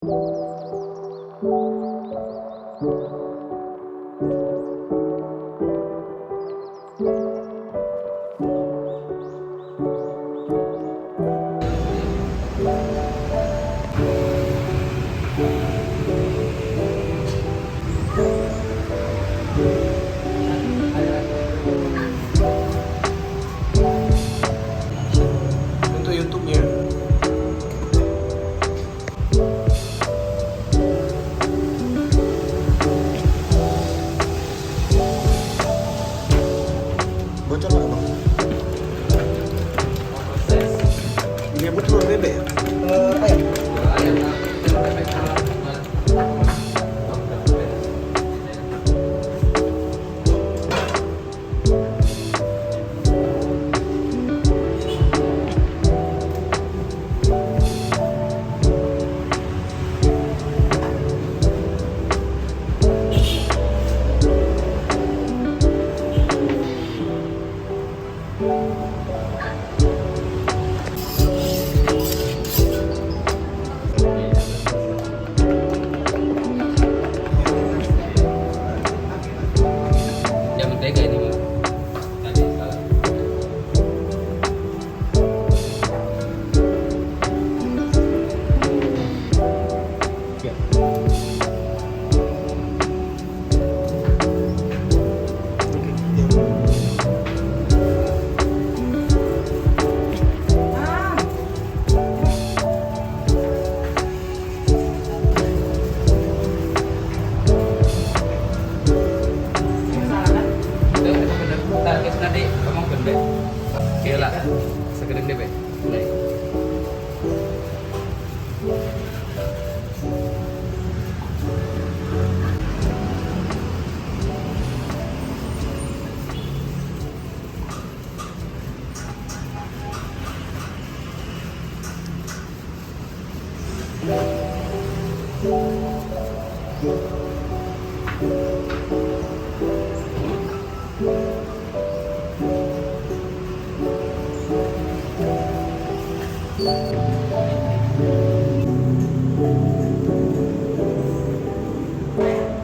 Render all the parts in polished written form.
Untuk YouTube-nya. Bocor nggak bang? Dia butuh telur bebek ya? Ayam. Jam mentega ini bang. Tadi salah. Ya. Target tadi ngomong bende. Gila, segede deh, Be. Nih.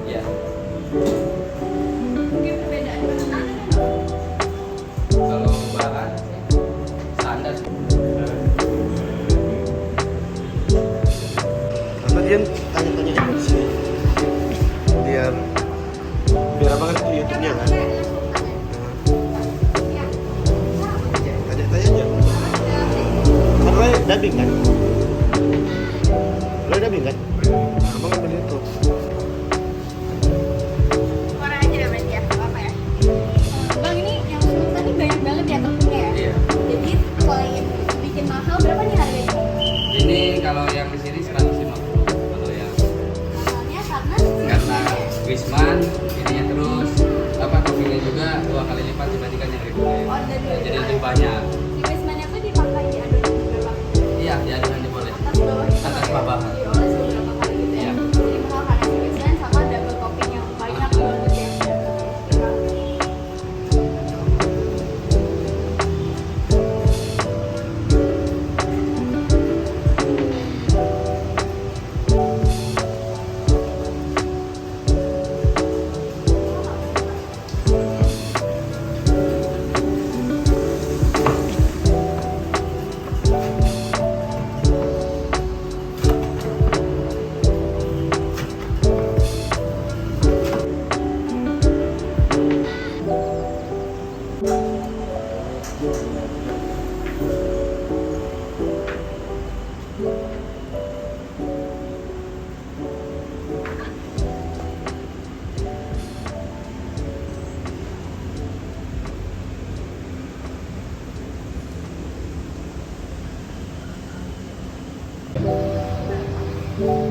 Ya. Kalau bahan standar. Karena dia tanya-tanya di sini. Biar apa kan itu YouTube-nya kan? Tanya-tanya aja. Karena dubbing kan? Lo dubbing kan? Abang kan beli itu. Orang aja deh berarti ya, apa ya? Bang, ini yang semut tadi banyak banget ya tepungnya ya? Iya. Jadi kalau yang bikin mahal berapa nih harganya? Ini kalau yang di sini 150. Kalau yang Mahalnya karena Wisman ininya terus apa toppingnya juga 2 kali lipat dibandingkan yang reguler. Oh, dan Jadi lebih banyak. di basementnya tuh dipakai di adonan berapa? Iya, di adonannya boleh. Atas bawah itu Atas pakai bawah. dioles beberapa kali gitu ya? Iya. Jadi mahal karena di basement sama double topping yang banyak banget ya? Ya.